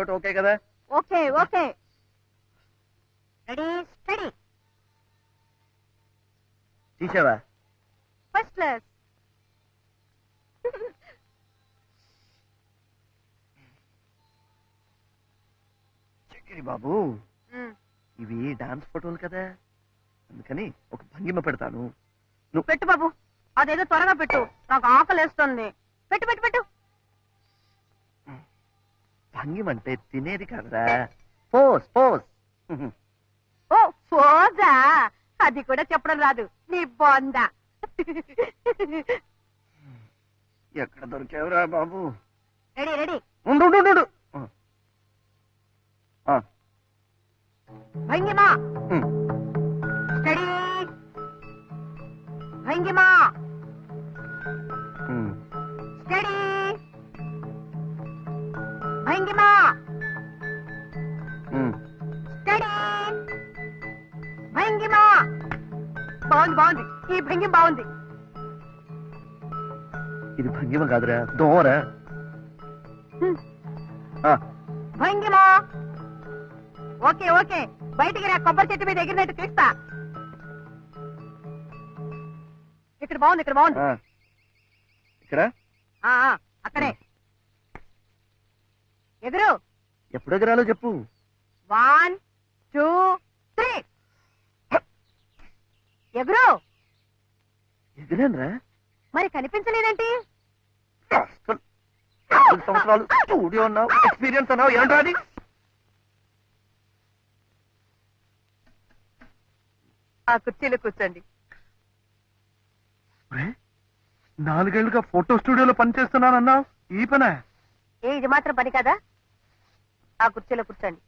చోట ఓకే కదా? Okay okay. Ready study. తీసావా? First class. చక్కెరి బాబు, ఇవి డాన్స్ ఫోటోలు కదా, అందుకని ఒక భంగిమ పెడతాను. నువ్వు పెట్టు బాబు, అదేదో త్వరగా పెట్టు, నాకు ఆకలేస్తుంది. పెట్టు పెట్టు పెట్టు. భంగిమ అంటే తినేది కాదురా, పోస్ పోస్. ఓ పోజా, అది కూడా చెప్పడం రాదు నీ బొందా. ఎక్కడ దొరికావురా బాబు? Ready ready. ఉండు ఉండు ఉండు. భంగిమా స్టడీ. భంగిమా స్టడీ. భంగిమా స్టడీ. భంగిమా. బాగుంది బాగుంది, ఈ భంగిమ బాగుంది. ఇది భంగిమ కాదురా, దోమరా. భంగిమా. ఓకే ఓకే, బయటికి రా, కొబ్బరి చెట్టు మీద ఎగిరినట్టు తీస్తా. ఇక్కడ బాగుంది, ఇక్కడ బాగుంది. ఇక్కడ అక్కడే ఎగురు. ఎప్పుడు ఎగరాలో చెప్పు. 1 2 3. ఎగురు. ఎగిరానురా. మరి కనిపించలేదేంటి? సంవత్సరాలు స్టూడియో ఉన్నావు, ఎక్స్పీరియన్స్ అన్నావు, ఏంట్రా అది? ఆ కుర్చీలో కూర్చోండి. 4 ఏళ్లుగా ఫోటో స్టూడియోలో పనిచేస్తున్నానన్నావు, ఈ పనే? ఇది మాత్రం పని కదా. ఆ కుర్చీలో కూర్చోండి.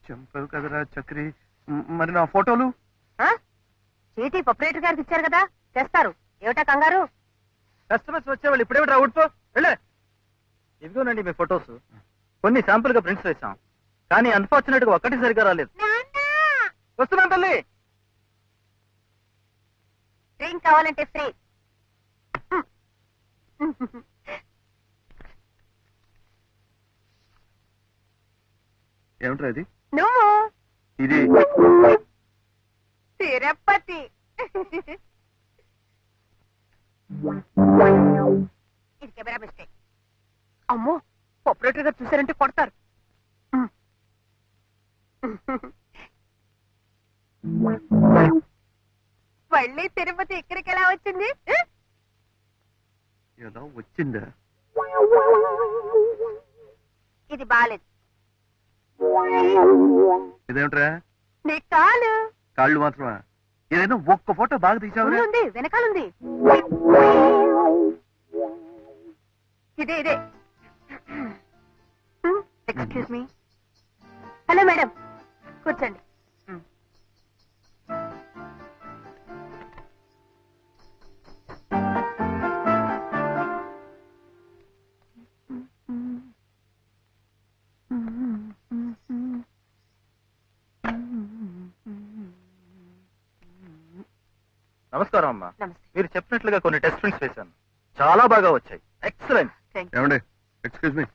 చంపావు కదరా చక్రి. మరి నా ఫోటోలు? చీటీ ప్రొపరేటర్ గారికి ఇచ్చారు కదా, తెస్తారు. ఏమిటా కంగారు? కస్టమర్స్ వచ్చేవాళ్ళు ఇప్పుడేమిటి అవుట్పో వెళ్ళే. ఇదిగోనండి మీ ఫొటోస్. కొన్ని శాంపుల్ గా ప్రింట్స్ వేసాం, కానీ అన్ఫార్చునేట్ గా ఒక్కటి సరిగా రాలేదు. వస్తున్నాం తల్లి. డ్రింక్ కావాలంటే ఫ్రీ. ఏమిట్రా ఇది? నువ్వు ఇది తిరుపతి. ఇది కెమెరా మిస్టేక్. అమ్మో, ఆపరేటర్ గారు చూసారంటే కొడతారు. మళ్ళీ తిరుపతి ఇక్కడికి ఎలా వచ్చింది? ఏదో వచ్చిందా? ఇది బాలేదు. ఇదేమిట్రా? నీ కాలు. కాళ్ళు మాత్రమా? ఏదైనా ఒక్క ఫోటో బాగా తీసావు. ఉంది, వెనకాలంది. ఇదే ఇదే. Excuse me. హలో మేడం, కూర్చోండి. నమస్కారం అమ్మా. నమస్తే. మీరు చెప్పినట్లుగా కొన్ని టెస్ట్ ప్రింట్స్ వేశాను, చాలా బాగా వచ్చాయి. ఎక్సలెంట్. ఏమండి, ఎక్స్క్యూజ్ మీ,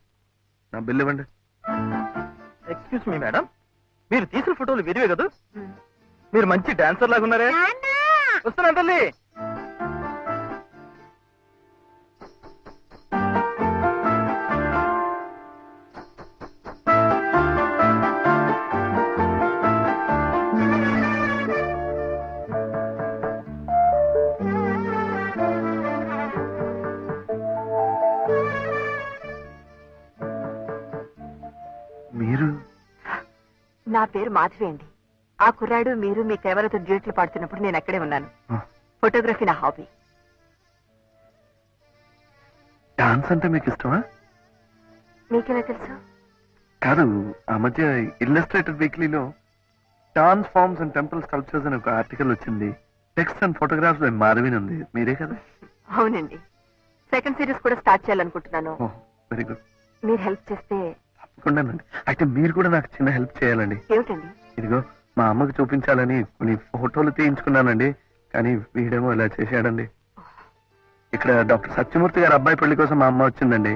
నా బిల్ ఇవ్వండి. ఎక్స్క్యూజ్ మీ మేడం, మీరు తీసిన ఫోటోలు విరివే కదా? మీరు మంచి డాన్సర్ లాగా ఉన్నారే. వస్తున్నా తల్లి. మీరు? నా పేరు మాధవి అండి. ఆ కుర్రాడు మీరు మీ కెమెరాతో డ్యూట్లు పాడుతున్నప్పుడు నేను అక్కడే ఉన్నాను. ఫోటోగ్రఫీ నా హాబీ. డాన్స్ అంటే మీకు ఇష్టమా? మీకెలా తెలుసు? కాదు, ఆ మధ్య ఇల్లస్ట్రేటెడ్ వీక్లీలో dance forms and temple sculptures అని ఒక ఆర్టికల్ వచ్చింది. Text and photographs by Madhavi ఉంది. మీరే కదా? అవునండి. సెకండ్ సిరీస్ కూడా స్టార్ట్ చేయాలనుకుంటున్నాను. Very good. మీరు హెల్ప్ చేస్తే? తప్పకుండానండి. అయితే మీరు కూడా నాకు చిన్న హెల్ప్ చేయాలండి. ఏమిటండి? ఇదిగో మా అమ్మకి చూపించాలని కొన్ని ఫోటోలు తీయించుకున్నానండి, కానీ వీడేమో ఇలా చేశాడండి. ఇక్కడ డాక్టర్ సత్యమూర్తి గారి అబ్బాయి పెళ్లి కోసం మా అమ్మ వచ్చిందండి.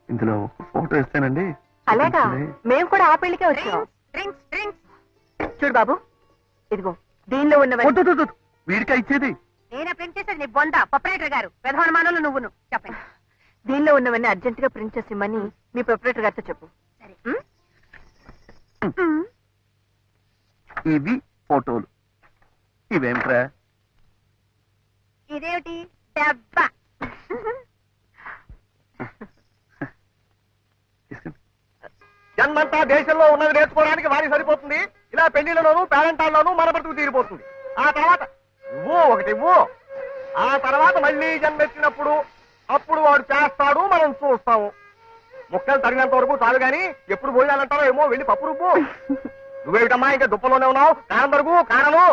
ఇందులో ఒక ఫోటో ఇస్తానండి, అలాగా ఇదిలే. మేము కూడా ఆ పెళ్లికే వచ్చాం చూడు బాబు ఇదిగో దీనిలో ఉన్నవన్నీ వద్దు, వద్దు, వద్దు. వీడికా ఇచ్చేది నేనే ప్రింట్ చేసేది నీ బొంద ప్రొపరేటర్ గారు ప్రధానమానంలో నువ్వును చెప్పండి దీనిలో ఉన్నవన్నీ అర్జెంట్ గా ప్రింట్ చేసి ఇమ్మని మీ ప్రొపరేటర్ గారితో చెప్పు ఉమ్? ఇవి ఫోటోలు. ఇవేమిట్రా? ఇదేమిటి డబ్బా తీసుకుని. జన్మంతా దేశంలో ఉన్నది నేర్చుకోవడానికి వారికి సరిపోతుంది. ఇలా పెళ్లిళ్లలోనూ పేరెంటాల్లోనూ మన బ్రతుకు తీరిపోతుంది. ఆ తర్వాత ఇవ్వు. ఆ తర్వాత మళ్ళీ జన్మెత్తినప్పుడు అప్పుడు వాడు చేస్తాడు, మనం చూస్తాము. ముక్కలు తగినంత వరకు చాలు గాని ఎప్పుడు భోజనాలంటారో ఏమో వెళ్ళి పప్పు రుబ్బు. నువ్వేమిటమ్మా ఇంకా దుప్పలోనే ఉన్నావు? కారం తరుగు, కారము.